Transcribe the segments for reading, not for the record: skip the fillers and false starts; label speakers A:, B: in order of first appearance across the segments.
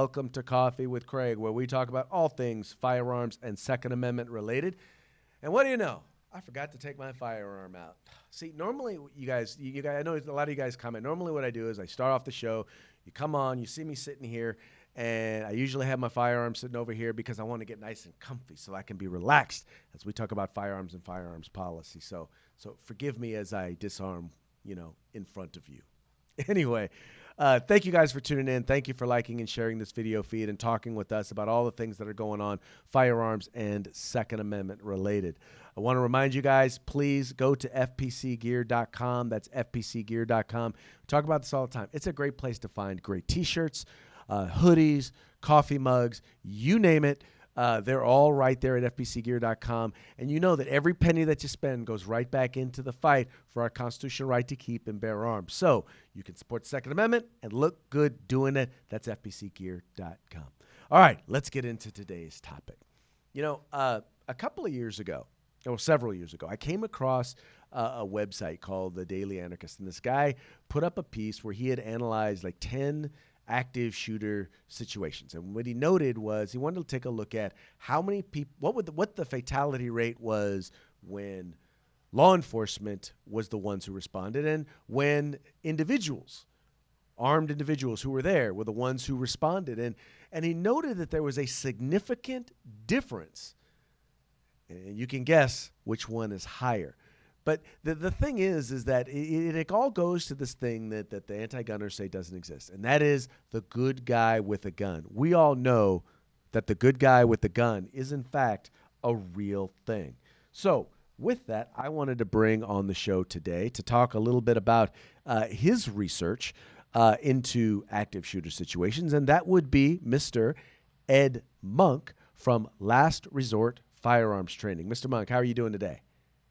A: welcome to Coffee with Craig, where we talk about all things firearms and Second Amendment related. And what do you know? I forgot to take my firearm out. See, normally you guys, I know a lot of you guys comment. Normally what I do is I start off the show, you come on, you see me sitting here, and I usually have my firearm sitting over here because I want to get nice and comfy so I can be relaxed as we talk about firearms and firearms policy. So forgive me as I disarm, in front of you. Anyway, thank you guys for tuning in. Thank you for liking and sharing this video feed and talking with us about all the things that are going on, firearms and Second Amendment related. I want to remind you guys, please go to fpcgear.com. That's fpcgear.com. We talk about this all the time. It's a great place to find great T-shirts, hoodies, coffee mugs, you name it. They're all right there at fpcgear.com. And you know that every penny that you spend goes right back into the fight for our constitutional right to keep and bear arms. So you can support the Second Amendment and look good doing it. That's fpcgear.com. All right, let's get into today's topic. A couple of years ago, or several years ago, I came across a website called The Daily Anarchist. And this guy put up a piece where he had analyzed like 10 active shooter situations. And what he noted was he wanted to take a look at how many people, what the fatality rate was when law enforcement was the ones who responded and when armed individuals who were there were the ones who responded. And he noted that there was a significant difference. And you can guess which one is higher. But the thing is that it all goes to this thing that the anti-gunners say doesn't exist, and that is the good guy with a gun. We all know that the good guy with the gun is, in fact, a real thing. So with that, I wanted to bring on the show today to talk a little bit about his research into active shooter situations, and that would be Mr. Ed Monk from Last Resort Firearms Training. Mr. Monk, how are you doing today?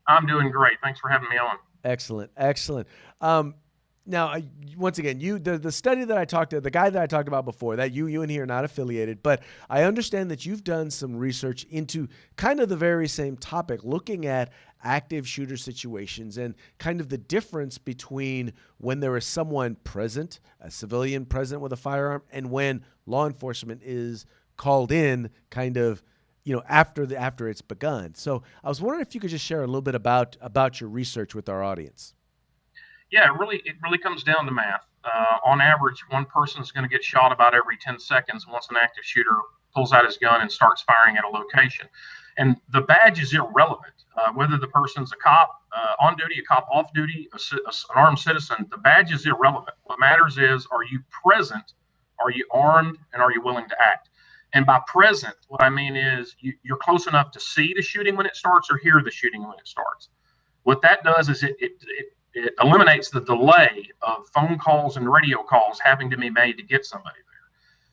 B: I'm doing great. Thanks for having me on.
A: Excellent. Now, once again, the study that I talked to, the guy that I talked about before, that you and he are not affiliated, but I understand that you've done some research into kind of the very same topic, looking at active shooter situations and kind of the difference between when there is someone present, a civilian present with a firearm, and when law enforcement is called in kind of after it's begun. So I was wondering if you could just share a little bit about your research with our audience.
B: Yeah, it really comes down to math. On average, one person is going to get shot about every 10 seconds once an active shooter pulls out his gun and starts firing at a location. And the badge is irrelevant. Whether the person's a cop on duty, a cop off duty, an armed citizen, the badge is irrelevant. What matters is, are you present, are you armed, and are you willing to act? And by present, what I mean is you're close enough to see the shooting when it starts or hear the shooting when it starts. What that does is it eliminates the delay of phone calls and radio calls having to be made to get somebody there.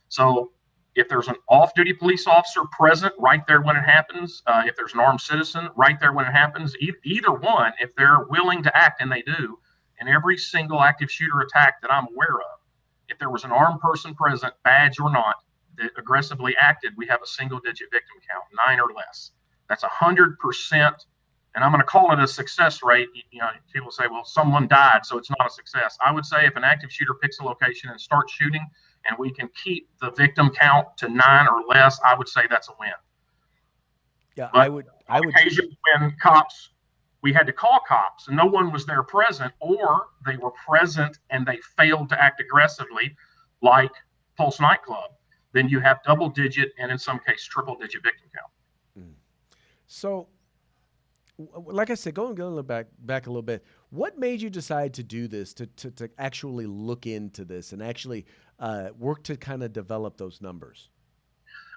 B: So if there's an off-duty police officer present right there when it happens, if there's an armed citizen right there when it happens, either one, if they're willing to act, and they do, in every single active shooter attack that I'm aware of, if there was an armed person present, badge or not, that aggressively acted, we have a single-digit victim count, 9 or less. That's 100%, and I'm going to call it a success rate. People say, well, someone died, so it's not a success. I would say if an active shooter picks a location and starts shooting, and we can keep the victim count to 9 or less, I would say that's a win.
A: Yeah,
B: but
A: I would.
B: Occasions when we had to call cops, and no one was there present, or they were present and they failed to act aggressively, like Pulse nightclub, then you have double-digit and in some case triple-digit victim count.
A: So, like I said, going a little back a little bit, what made you decide to do this, to actually look into this and actually work to kind of develop those numbers?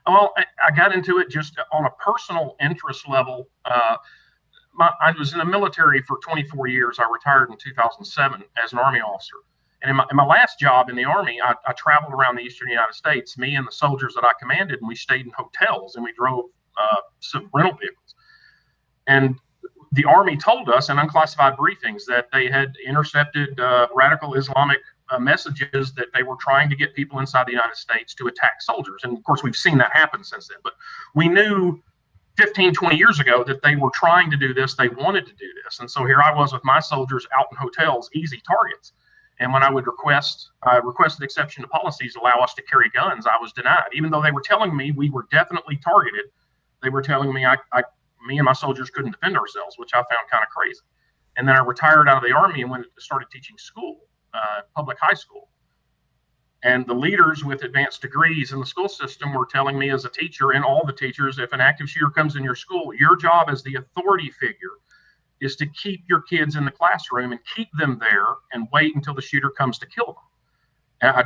B: Well, I got into it just on a personal interest level. I was in the military for 24 years. I retired in 2007 as an Army officer. And in my last job in the Army, I traveled around the eastern United States, me and the soldiers that I commanded, and we stayed in hotels and we drove some rental vehicles. And the Army told us in unclassified briefings that they had intercepted radical Islamic messages that they were trying to get people inside the United States to attack soldiers. And of course, we've seen that happen since then. But we knew 15, 20 years ago that they were trying to do this. They wanted to do this. And so here I was with my soldiers out in hotels, easy targets. And when I would requested exception to policies allow us to carry guns, I was denied. Even though they were telling me we were definitely targeted, they were telling me me and my soldiers couldn't defend ourselves, which I found kind of crazy. And then I retired out of the Army and started teaching school, public high school. And the leaders with advanced degrees in the school system were telling me as a teacher, and all the teachers, if an active shooter comes in your school, your job as the authority figure is to keep your kids in the classroom and keep them there and wait until the shooter comes to kill them. And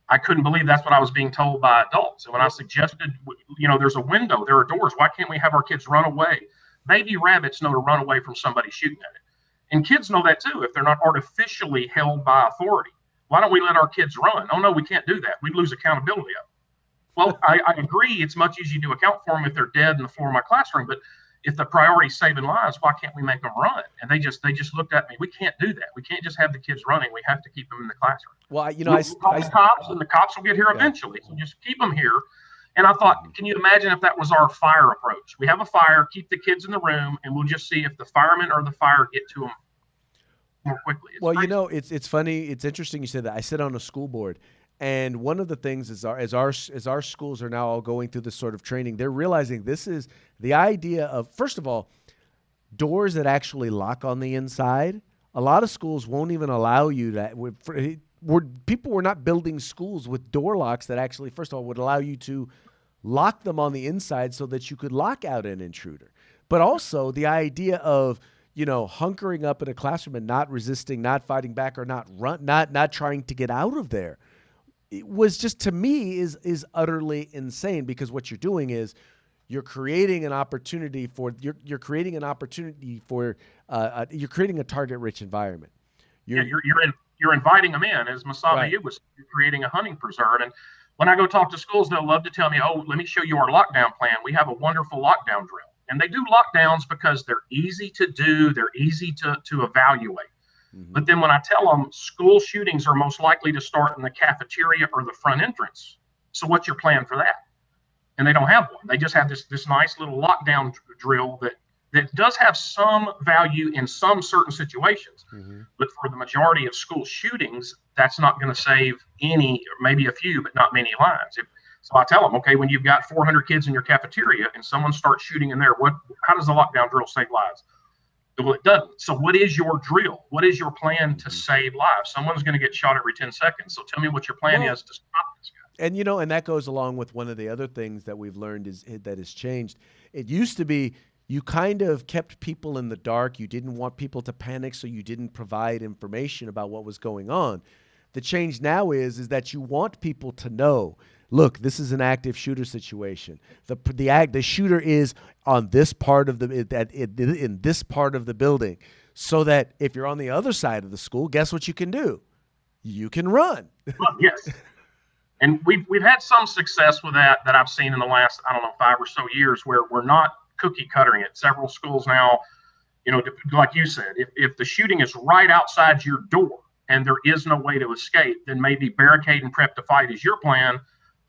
B: I couldn't believe that's what I was being told by adults. And when I suggested, there's a window, there are doors, why can't we have our kids run away? Baby rabbits know to run away from somebody shooting at it. And kids know that too, if they're not artificially held by authority. Why don't we let our kids run? Oh, no, we can't do that. We'd lose accountability of them. Well, I agree. It's much easier to account for them if they're dead in the floor of my classroom. But if the priority is saving lives, why can't we make them run? And they just looked at me. We can't do that. We can't just have the kids running. We have to keep them in the classroom.
A: Well,
B: we'll call the cops, and the cops will get here eventually. So just keep them here. And I thought, can you imagine if that was our fire approach? We have a fire, keep the kids in the room, and we'll just see if the firemen or the fire get to them more quickly.
A: Well, crazy. It's funny. It's interesting you said that. I sit on a school board, and one of the things is as our schools are now all going through this sort of training, they're realizing this is the idea of, first of all, doors that actually lock on the inside. A lot of schools won't even allow you that. People were not building schools with door locks that actually, first of all, would allow you to lock them on the inside so that you could lock out an intruder. But also the idea of hunkering up in a classroom and not resisting, not fighting back, or not trying to get out of there, it was just, to me, is utterly insane, because what you're doing is you're creating an opportunity for you're creating a target-rich environment.
B: You're inviting them in, as Masaba was. You're creating a hunting preserve. And when I go talk to schools, they'll love to tell me, "Oh, let me show you our lockdown plan. We have a wonderful lockdown drill." And they do lockdowns because they're easy to do, they're easy to evaluate. Mm-hmm. But then when I tell them school shootings are most likely to start in the cafeteria or the front entrance, so what's your plan for that? And they don't have one. They just have this nice little lockdown drill that does have some value in some certain situations. Mm-hmm. But for the majority of school shootings, that's not going to save any, or maybe a few, but not many lives. So I tell them, okay, when you've got 400 kids in your cafeteria and someone starts shooting in there, how does the lockdown drill save lives? Well, it doesn't. So what is your drill? What is your plan to save lives? Someone's going to get shot every 10 seconds. So tell me what your plan is to stop this guy.
A: And, and that goes along with one of the other things that we've learned that has changed. It used to be you kind of kept people in the dark. You didn't want people to panic, so you didn't provide information about what was going on. The change now is that you want people to know, look, this is an active shooter situation. The shooter is on this part of in this part of the building, so that if you're on the other side of the school, guess what you can do? You can run.
B: Well, yes, and we've had some success with that I've seen in the last 5 or so years, where we're not cookie cuttering it. Several schools now, like you said, if the shooting is right outside your door and there is no way to escape, then maybe barricade and prep to fight is your plan.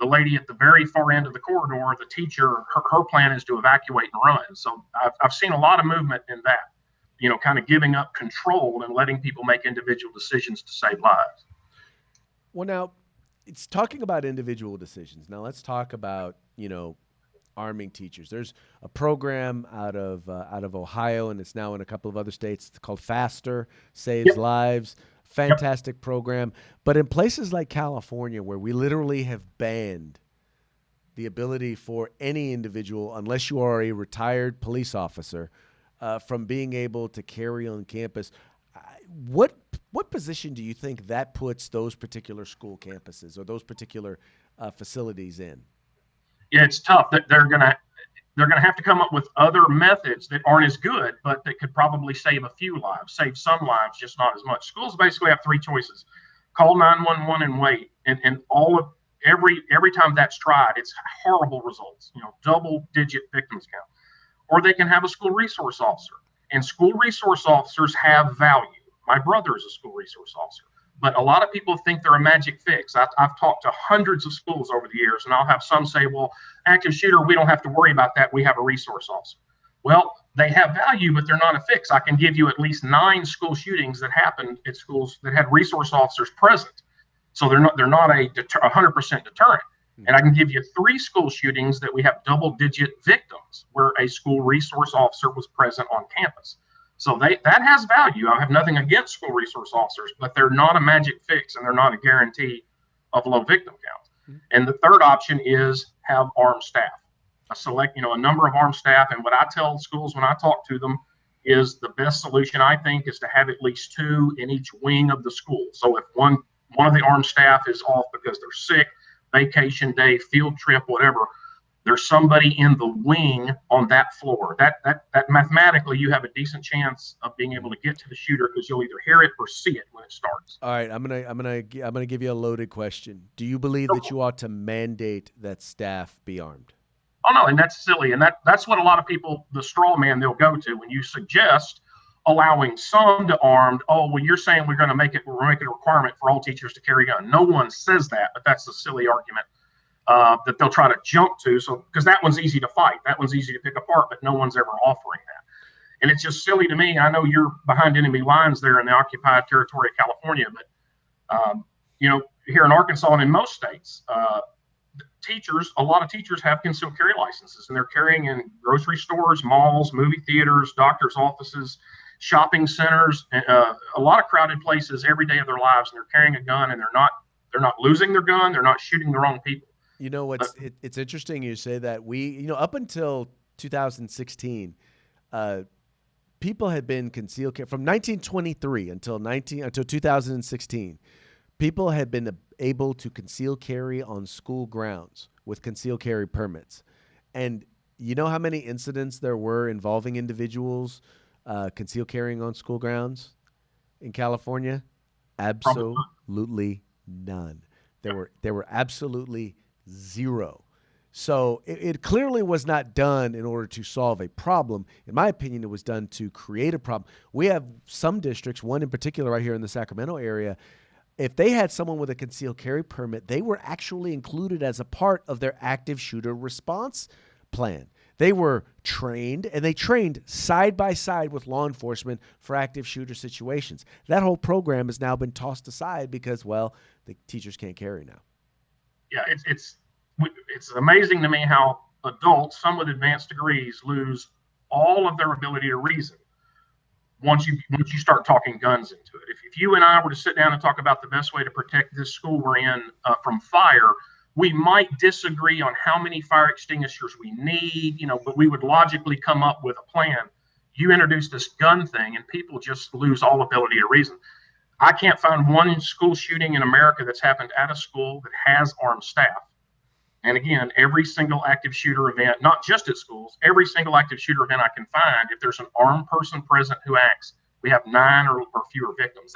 B: The lady at the very far end of the corridor, the teacher, her plan is to evacuate and run. So I've seen a lot of movement in that, kind of giving up control and letting people make individual decisions to save lives.
A: Well, now it's talking about individual decisions. Now let's talk about, arming teachers. There's a program out of Ohio, and it's now in a couple of other states. It's called Faster, Saves Lives. Fantastic program. But in places like California, where we literally have banned the ability for any individual, unless you are a retired police officer, from being able to carry on campus, what position do you think that puts those particular school campuses or those particular facilities in?
B: Yeah, it's tough. That they're gonna have to come up with other methods that aren't as good, but that could probably save a few lives, save some lives, just not as much. Schools basically have three choices: call 911 and wait, and every time that's tried, it's horrible results. Double-digit victims count. Or they can have a school resource officer, and school resource officers have value. My brother is a school resource officer. But a lot of people think they're a magic fix. I've talked to hundreds of schools over the years, and I'll have some say, well, active shooter, we don't have to worry about that. We have a resource officer. Well, they have value, but they're not a fix. I can give you at least 9 school shootings that happened at schools that had resource officers present. So they're not a 100% deterrent. And I can give you 3 school shootings that we have double-digit victims where a school resource officer was present on campus. So that has value. I have nothing against school resource officers, but they're not a magic fix and they're not a guarantee of low victim counts. And the third option is have armed staff. A number of armed staff. And what I tell schools when I talk to them is the best solution, I think, is to have at least 2 in each wing of the school. So if one of the armed staff is off because they're sick, vacation day, field trip, whatever, there's somebody in the wing on that floor. That mathematically, you have a decent chance of being able to get to the shooter because you'll either hear it or see it when it starts.
A: All right, I'm gonna give you a loaded question. Do you believe that you ought to mandate that staff be armed?
B: Oh no, and that's silly, and that's what a lot of people, the straw man, they'll go to when you suggest allowing some to armed. Oh, well, you're saying we're making a requirement for all teachers to carry a gun. No one says that, but that's a silly argument that they'll try to jump to. So because that one's easy to fight, that one's easy to pick apart, but no one's ever offering that. And it's just silly to me. I know you're behind enemy lines there in the occupied territory of California, but here in Arkansas and in most states, a lot of teachers have concealed carry licenses, and they're carrying in grocery stores, malls, movie theaters, doctors' offices, shopping centers, a lot of crowded places every day of their lives, and they're carrying a gun, and they're not losing their gun, they're not shooting the wrong people.
A: You know what's it's interesting you say that. Up until 2016, people had been concealed carry from 1923 until 2016. People had been able to conceal carry on school grounds with concealed carry permits. And you know how many incidents there were involving individuals concealed carrying on school grounds in California? Absolutely none. There were absolutely zero. So it clearly was not done in order to solve a problem. In my opinion, it was done to create a problem. We have some districts, one in particular right here in the Sacramento area. If they had someone with a concealed carry permit, they were actually included as a part of their active shooter response plan. They were trained, and they trained side by side with law enforcement for active shooter situations. That whole program has now been tossed aside because, well, the teachers can't carry now.
B: Yeah, it's amazing to me how adults, some with advanced degrees, lose all of their ability to reason once you start talking guns into it. If you and I were to sit down and talk about the best way to protect this school we're in from fire, we might disagree on how many fire extinguishers we need, but we would logically come up with a plan. You introduce this gun thing, and people just lose all ability to reason. I can't find one school shooting in America that's happened at a school that has armed staff. And again, every single active shooter event, not just at schools, every single active shooter event I can find, if there's an armed person present who acts, we have 9 or fewer victims.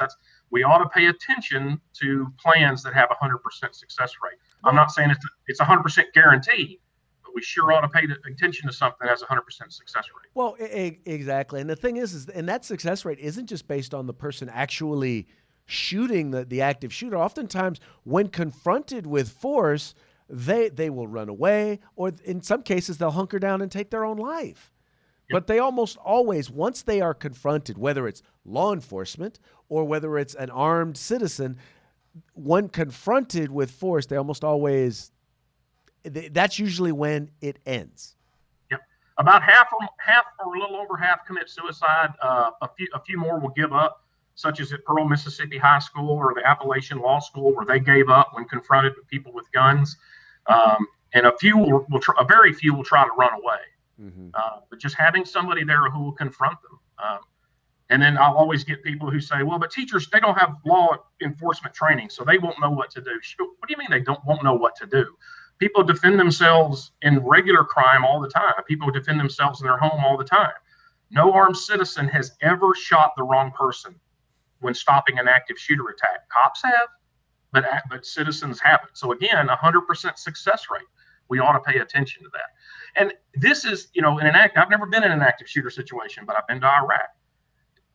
B: We ought to pay attention to plans that have 100% success rate. I'm not saying it's 100% guaranteed, but we sure ought to pay attention to something that has 100% success rate.
A: Well, exactly. And the thing is and that success rate isn't just based on the person actually shooting the active shooter. Oftentimes, when confronted with force, they will run away, or in some cases, they'll hunker down and take their own life. Yep. But they almost always, once they are confronted, whether it's law enforcement or whether it's an armed citizen, when confronted with force, they almost always, that's usually when it ends.
B: Yep. About half or a little over half commit suicide. A few more will give up, such as at Pearl, Mississippi High School or the Appalachian Law School, where they gave up when confronted with people with guns. And a very few will try to run away. Mm-hmm. But just having somebody there who will confront them. And then I'll always get people who say, well, but teachers, they don't have law enforcement training, so they won't know what to do. What do you mean they won't know what to do? People defend themselves in regular crime all the time. People defend themselves in their home all the time. No armed citizen has ever shot the wrong person when stopping an active shooter attack. Cops have, but citizens haven't. So again, 100% success rate. We ought to pay attention to that. And this is, I've never been in an active shooter situation, but I've been to Iraq.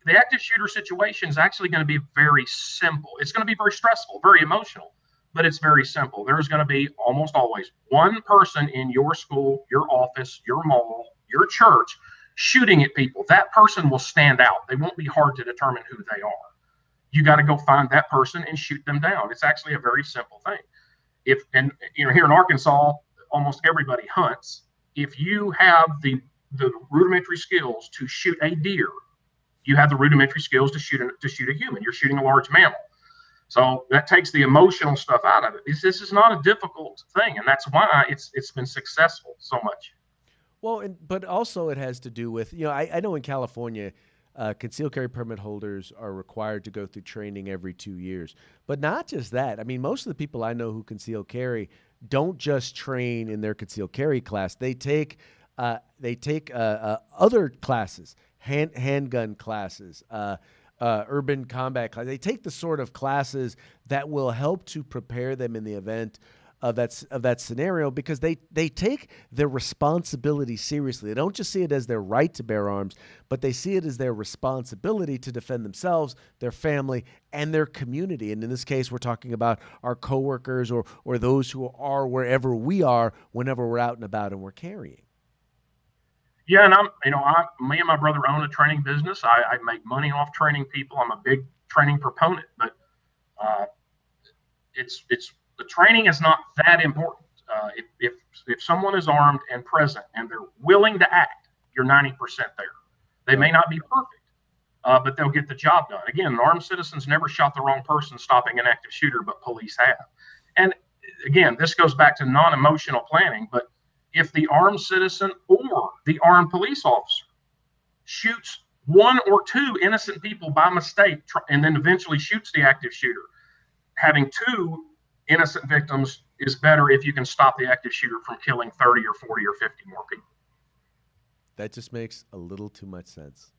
B: The active shooter situation is actually going to be very simple. It's going to be very stressful, very emotional, but it's very simple. There's going to be almost always one person in your school, your office, your mall, your church shooting at people, that person will stand out. They won't be hard to determine who they are. You got to go find that person and shoot them down. It's actually a very simple thing. And here in Arkansas, almost everybody hunts. If you have the rudimentary skills to shoot a deer, you have the rudimentary skills to shoot a human. You're shooting a large mammal. So that takes the emotional stuff out of it. This is not a difficult thing, and that's why it's been successful so much.
A: Well, but also it has to do with, I know in California, concealed carry permit holders are required to go through training every 2 years. But not just that. I mean, most of the people I know who conceal carry don't just train in their concealed carry class. They take other classes, handgun classes, urban combat class. They take the sort of classes that will help to prepare them in the event of that scenario, because they take their responsibility seriously. They don't just see it as their right to bear arms, but they see it as their responsibility to defend themselves, their family, and their community. And in this case, we're talking about our coworkers or those who are wherever we are whenever we're out and about and we're carrying.
B: Yeah, and me and my brother own a training business. I make money off training people. I'm a big training proponent, but the training is not that important. If someone is armed and present and they're willing to act, you're 90% there. They may not be perfect, but they'll get the job done. Again, armed citizens never shot the wrong person stopping an active shooter, but police have. And again, this goes back to non-emotional planning, but if the armed citizen or the armed police officer shoots one or two innocent people by mistake and then eventually shoots the active shooter, having two innocent victims is better if you can stop the active shooter from killing 30 or 40 or 50 more people.
A: That just makes a little too much sense.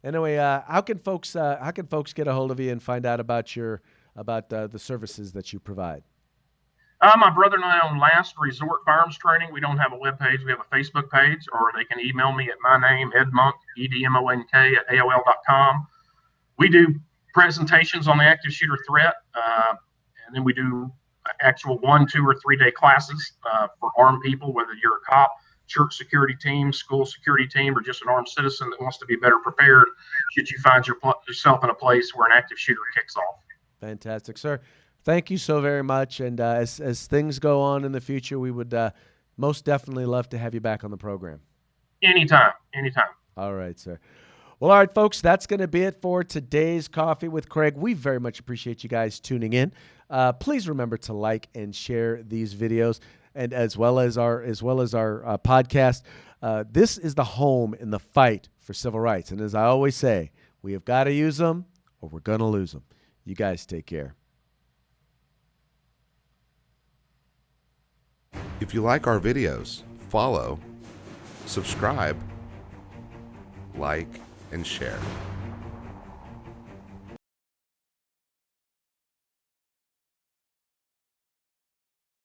A: Anyway, how can folks get a hold of you and find out about the services that you provide?
B: My brother and I own Last Resort Firearms Training. We don't have a web page. We have a Facebook page, or they can email me at my name, Edmonk, EDMONK, at AOL.com. We do presentations on the active shooter threat, and then we do actual 1, 2, or 3 day classes for armed people, whether you're a cop, church security team, school security team, or just an armed citizen that wants to be better prepared should you find yourself in a place where an active shooter kicks off.
A: Fantastic, sir. Thank you so very much. And as things go on in the future, we would most definitely love to have you back on the program.
B: Anytime.
A: All right, sir. Well, all right, folks, that's going to be it for today's Coffee with Craig. We very much appreciate you guys tuning in. Please remember to like and share these videos, and as well as our podcast. This is the home in the fight for civil rights. And as I always say, we have got to use them or we're going to lose them. You guys take care.
C: If you like our videos, follow, subscribe, like, and share.